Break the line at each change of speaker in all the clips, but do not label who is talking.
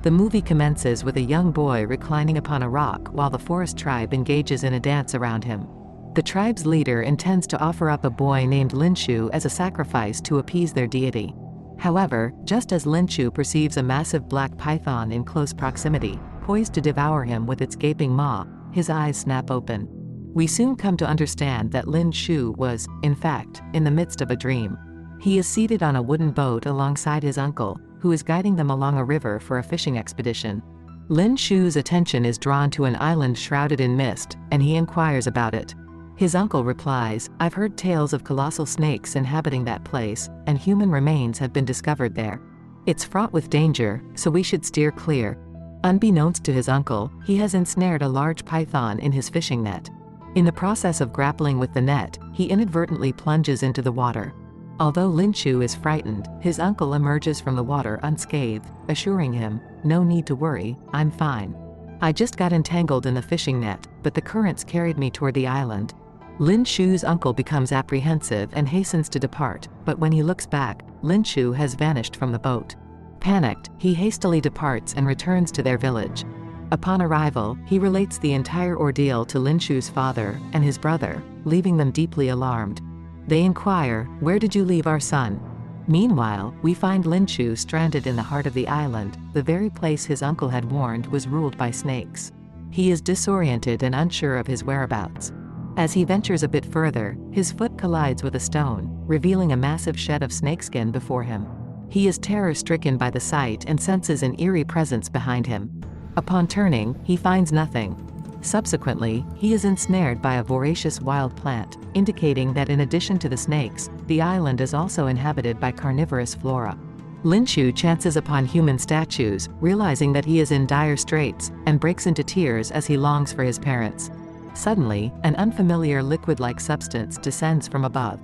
The movie commences with a young boy reclining upon a rock while the forest tribe engages in a dance around him. The tribe's leader intends to offer up a boy named Lin Jiashu as a sacrifice to appease their deity. However, just as Lin Jiashu perceives a massive black python in close proximity, poised to devour him with its gaping maw, his eyes snap open. We soon come to understand that Lin Jiashu was, in fact, in the midst of a dream. He is seated on a wooden boat alongside his uncle, who is guiding them along a river for a fishing expedition. Lin Jiashu's attention is drawn to an island shrouded in mist, and he inquires about it. His uncle replies, "I've heard tales of colossal snakes inhabiting that place, and human remains have been discovered there. It's fraught with danger, so we should steer clear." Unbeknownst to his uncle, he has ensnared a large python in his fishing net. In the process of grappling with the net, he inadvertently plunges into the water. Although Lin Jiashu is frightened, his uncle emerges from the water unscathed, assuring him, "No need to worry, I'm fine. I just got entangled in the fishing net, but the currents carried me toward the island." Lin Jiashu's uncle becomes apprehensive and hastens to depart, but when he looks back, Lin Jiashu has vanished from the boat. Panicked, he hastily departs and returns to their village. Upon arrival, he relates the entire ordeal to Lin Jiashu's father and his brother, leaving them deeply alarmed. They inquire, "Where did you leave our son?" Meanwhile, we find Lin Jiashu stranded in the heart of the island, the very place his uncle had warned was ruled by snakes. He is disoriented and unsure of his whereabouts. As he ventures a bit further, his foot collides with a stone, revealing a massive shed of snakeskin before him. He is terror-stricken by the sight and senses an eerie presence behind him. Upon turning, he finds nothing. Subsequently, he is ensnared by a voracious wild plant, indicating that in addition to the snakes, the island is also inhabited by carnivorous flora. Lin Jiashu chances upon human statues, realizing that he is in dire straits, and breaks into tears as he longs for his parents. Suddenly, an unfamiliar liquid-like substance descends from above.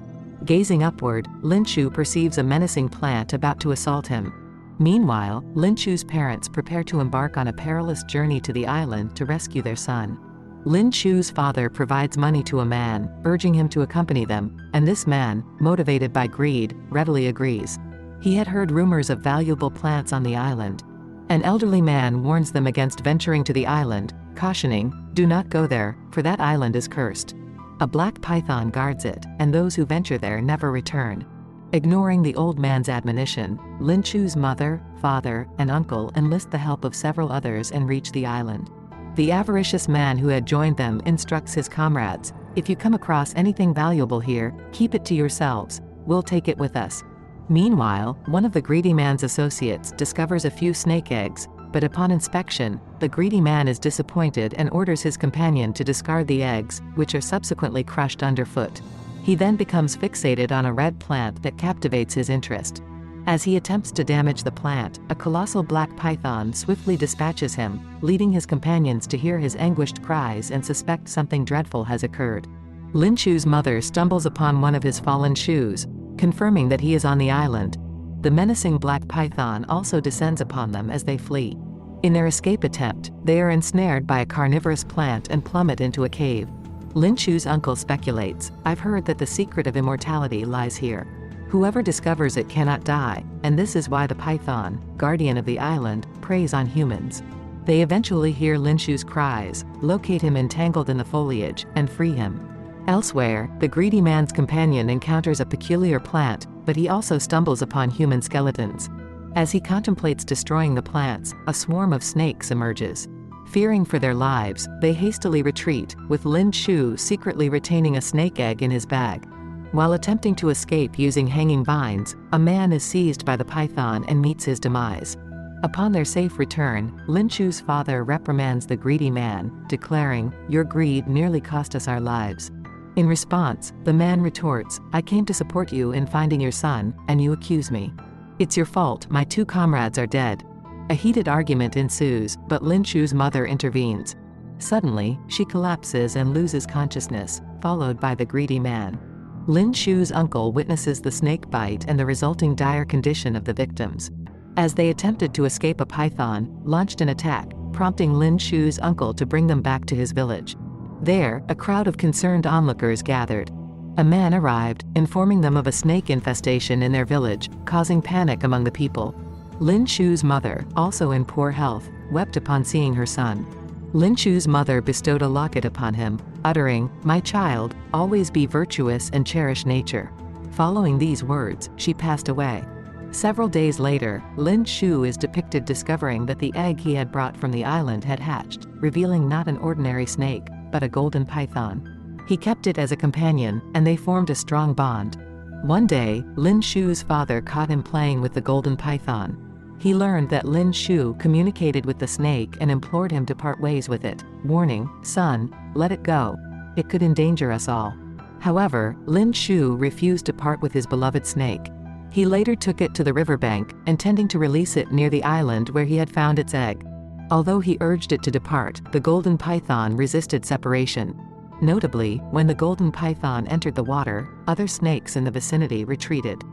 Gazing upward, Lin Jiashu perceives a menacing plant about to assault him. Meanwhile, Lin Jiashu's parents prepare to embark on a perilous journey to the island to rescue their son. Lin Jiashu's father provides money to a man, urging him to accompany them, and this man, motivated by greed, readily agrees. He had heard rumors of valuable plants on the island. An elderly man warns them against venturing to the island, cautioning, "Do not go there, for that island is cursed. A black python guards it, and those who venture there never return." Ignoring the old man's admonition, Lin Jiashu's mother, father, and uncle enlist the help of several others and reach the island. The avaricious man who had joined them instructs his comrades, "If you come across anything valuable here, keep it to yourselves. We'll take it with us." Meanwhile, one of the greedy man's associates discovers a few snake eggs, but upon inspection, the greedy man is disappointed and orders his companion to discard the eggs, which are subsequently crushed underfoot. He then becomes fixated on a red plant that captivates his interest. As he attempts to damage the plant, a colossal black python swiftly dispatches him, leading his companions to hear his anguished cries and suspect something dreadful has occurred. Lin Jiashu's mother stumbles upon one of his fallen shoes, confirming that he is on the island. The menacing black python also descends upon them as they flee. In their escape attempt, they are ensnared by a carnivorous plant and plummet into a cave. Lin Jiashu's uncle speculates, "I've heard that the secret of immortality lies here. Whoever discovers it cannot die, and this is why the python, guardian of the island, preys on humans." They eventually hear Lin Jiashu's cries, locate him entangled in the foliage, and free him. Elsewhere, the greedy man's companion encounters a peculiar plant, but he also stumbles upon human skeletons. As he contemplates destroying the plants, a swarm of snakes emerges. Fearing for their lives, they hastily retreat, with Lin Jiashu secretly retaining a snake egg in his bag. While attempting to escape using hanging vines, a man is seized by the python and meets his demise. Upon their safe return, Lin Jiashu's father reprimands the greedy man, declaring, "Your greed nearly cost us our lives." In response, the man retorts, "I came to support you in finding your son, and you accuse me. It's your fault, my two comrades are dead." A heated argument ensues, but Lin Jiashu's mother intervenes. Suddenly, she collapses and loses consciousness, followed by the greedy man. Lin Jiashu's uncle witnesses the snake bite and the resulting dire condition of the victims. As they attempted to escape, a python launched an attack, prompting Lin Jiashu's uncle to bring them back to his village. There, a crowd of concerned onlookers gathered. A man arrived, informing them of a snake infestation in their village, causing panic among the people. Lin Shu's mother, also in poor health, wept upon seeing her son. Lin Shu's mother bestowed a locket upon him, uttering, "My child, always be virtuous and cherish nature." Following these words, she passed away. Several days later, Lin Shu is depicted discovering that the egg he had brought from the island had hatched, revealing not an ordinary snake, but a golden python. He kept it as a companion, and they formed a strong bond. One day, Lin Shu's father caught him playing with the golden python. He learned that Lin Shu communicated with the snake and implored him to part ways with it, warning, "Son, let it go. It could endanger us all." However, Lin Shu refused to part with his beloved snake. He later took it to the riverbank, intending to release it near the island where he had found its egg. Although he urged it to depart, the golden python resisted separation. Notably, when the golden python entered the water, other snakes in the vicinity retreated.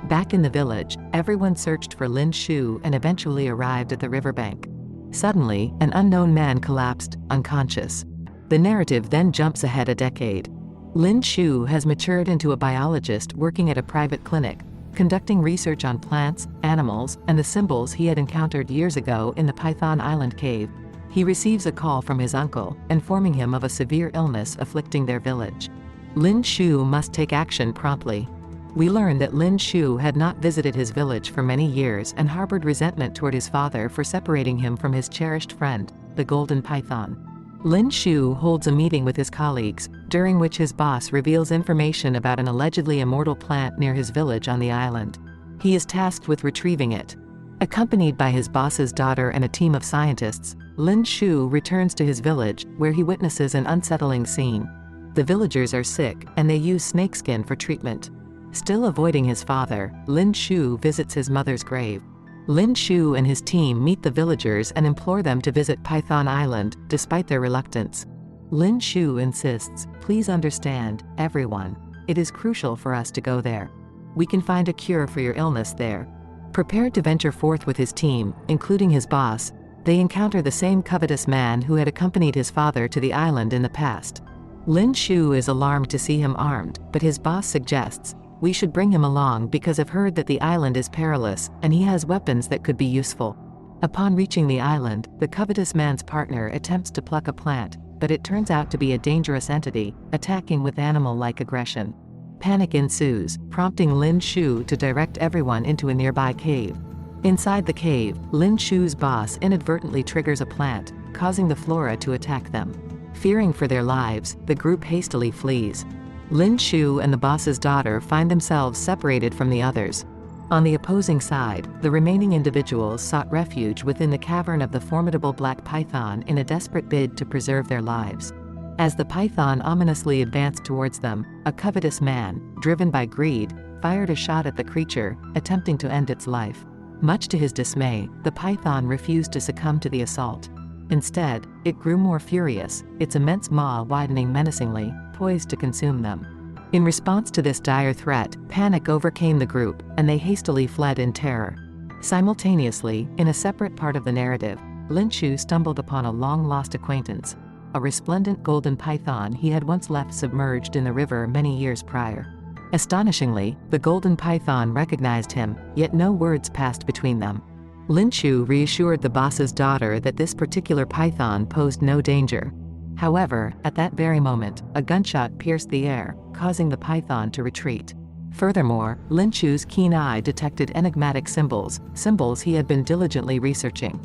Back in the village, everyone searched for Lin Shu and eventually arrived at the riverbank. Suddenly, an unknown man collapsed, unconscious. The narrative then jumps ahead a decade. Lin Shu has matured into a biologist working at a private clinic, conducting research on plants, animals, and the symbols he had encountered years ago in the Python Island cave. He receives a call from his uncle, informing him of a severe illness afflicting their village. Lin Shu must take action promptly. We learn that Lin Shu had not visited his village for many years and harbored resentment toward his father for separating him from his cherished friend, the golden python. Lin Shu holds a meeting with his colleagues, during which his boss reveals information about an allegedly immortal plant near his village on the island. He is tasked with retrieving it. Accompanied by his boss's daughter and a team of scientists, Lin Shu returns to his village, where he witnesses an unsettling scene. The villagers are sick, and they use snakeskin for treatment. Still avoiding his father, Lin Shu visits his mother's grave. Lin Shu and his team meet the villagers and implore them to visit Python Island, despite their reluctance. Lin Shu insists, "Please understand, everyone. It is crucial for us to go there. We can find a cure for your illness there." Prepared to venture forth with his team, including his boss, they encounter the same covetous man who had accompanied his father to the island in the past. Lin Shu is alarmed to see him armed, but his boss suggests, "We should bring him along because I've heard that the island is perilous, and he has weapons that could be useful." Upon reaching the island, the covetous man's partner attempts to pluck a plant, but it turns out to be a dangerous entity, attacking with animal-like aggression. Panic ensues, prompting Lin Shu to direct everyone into a nearby cave. Inside the cave, Lin Shu's boss inadvertently triggers a plant, causing the flora to attack them. Fearing for their lives, the group hastily flees. Lin Shu and the boss's daughter find themselves separated from the others. On the opposing side, the remaining individuals sought refuge within the cavern of the formidable black python in a desperate bid to preserve their lives. As the python ominously advanced towards them, a covetous man, driven by greed, fired a shot at the creature, attempting to end its life. Much to his dismay, the python refused to succumb to the assault. Instead, it grew more furious, its immense maw widening menacingly, poised to consume them. In response to this dire threat, panic overcame the group, and they hastily fled in terror. Simultaneously, in a separate part of the narrative, Lin Shu stumbled upon a long-lost acquaintance, a resplendent golden python he had once left submerged in the river many years prior. Astonishingly, the golden python recognized him, yet no words passed between them. Lin Shu reassured the boss's daughter that this particular python posed no danger. However, at that very moment, a gunshot pierced the air, causing the python to retreat. Furthermore, Lin Shu's keen eye detected enigmatic symbols he had been diligently researching.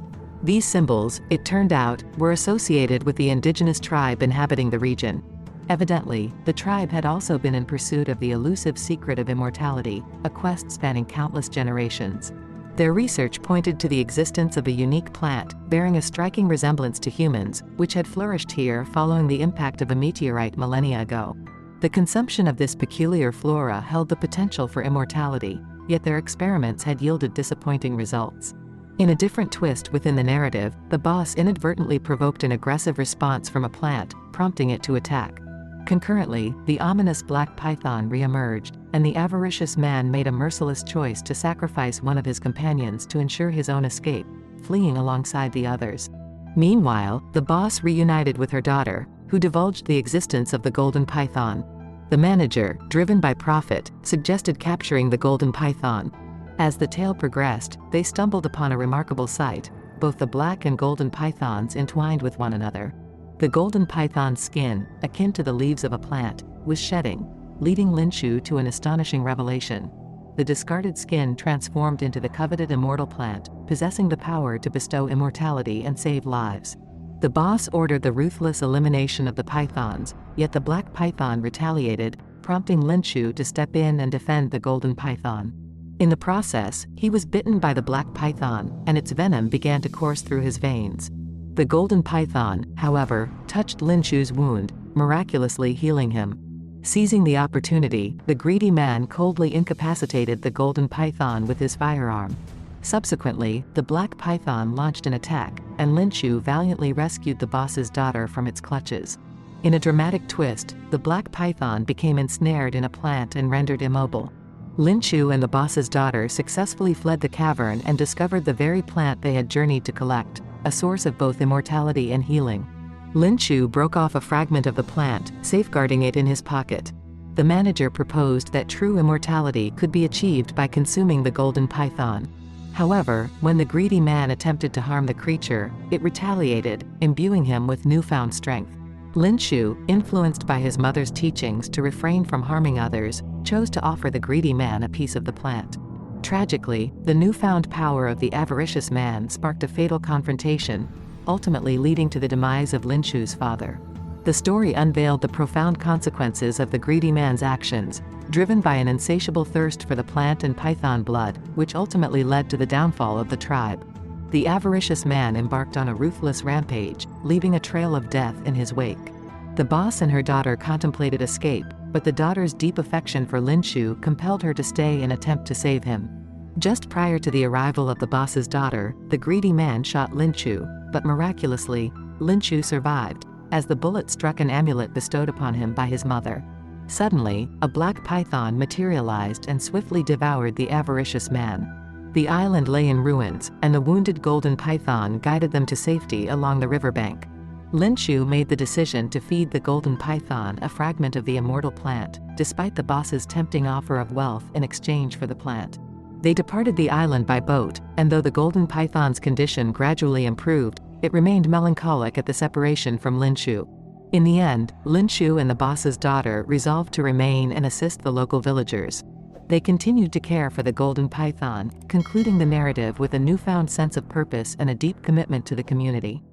These symbols, it turned out, were associated with the indigenous tribe inhabiting the region. Evidently, the tribe had also been in pursuit of the elusive secret of immortality, a quest spanning countless generations. Their research pointed to the existence of a unique plant, bearing a striking resemblance to humans, which had flourished here following the impact of a meteorite millennia ago. The consumption of this peculiar flora held the potential for immortality, yet their experiments had yielded disappointing results. In a different twist within the narrative, the boss inadvertently provoked an aggressive response from a plant, prompting it to attack. Concurrently, the ominous black python re-emerged, and the avaricious man made a merciless choice to sacrifice one of his companions to ensure his own escape, fleeing alongside the others. Meanwhile, the boss reunited with her daughter, who divulged the existence of the golden python. The manager, driven by profit, suggested capturing the golden python. As the tale progressed, they stumbled upon a remarkable sight: both the black and golden pythons entwined with one another. The golden python's skin, akin to the leaves of a plant, was shedding, leading Lin Jiashu to an astonishing revelation. The discarded skin transformed into the coveted immortal plant, possessing the power to bestow immortality and save lives. The boss ordered the ruthless elimination of the pythons, yet the black python retaliated, prompting Lin Jiashu to step in and defend the golden python. In the process, he was bitten by the black python, and its venom began to course through his veins. The golden python, however, touched Lin Jiashu's wound, miraculously healing him. Seizing the opportunity, the greedy man coldly incapacitated the golden python with his firearm. Subsequently, the black python launched an attack, and Lin Jiashu valiantly rescued the boss's daughter from its clutches. In a dramatic twist, the black python became ensnared in a plant and rendered immobile. Lin Jiashu and the boss's daughter successfully fled the cavern and discovered the very plant they had journeyed to collect, a source of both immortality and healing. Lin Jiashu broke off a fragment of the plant, safeguarding it in his pocket. The manager proposed that true immortality could be achieved by consuming the golden python. However, when the greedy man attempted to harm the creature, it retaliated, imbuing him with newfound strength. Lin Jiashu, influenced by his mother's teachings to refrain from harming others, chose to offer the greedy man a piece of the plant. Tragically, the newfound power of the avaricious man sparked a fatal confrontation, ultimately leading to the demise of Lin Jiashu's father. The story unveiled the profound consequences of the greedy man's actions, driven by an insatiable thirst for the plant and python blood, which ultimately led to the downfall of the tribe. The avaricious man embarked on a ruthless rampage, leaving a trail of death in his wake. The boss and her daughter contemplated escape, but the daughter's deep affection for Lin Jiashu compelled her to stay and attempt to save him. Just prior to the arrival of the boss's daughter, the greedy man shot Lin Jiashu, but miraculously, Lin Jiashu survived, as the bullet struck an amulet bestowed upon him by his mother. Suddenly, a black python materialized and swiftly devoured the avaricious man. The island lay in ruins, and the wounded golden python guided them to safety along the riverbank. Lin Jiashu made the decision to feed the golden python a fragment of the immortal plant, despite the boss's tempting offer of wealth in exchange for the plant. They departed the island by boat, and though the golden python's condition gradually improved, it remained melancholic at the separation from Lin Jiashu. In the end, Lin Jiashu and the boss's daughter resolved to remain and assist the local villagers. They continued to care for the golden python, concluding the narrative with a newfound sense of purpose and a deep commitment to the community.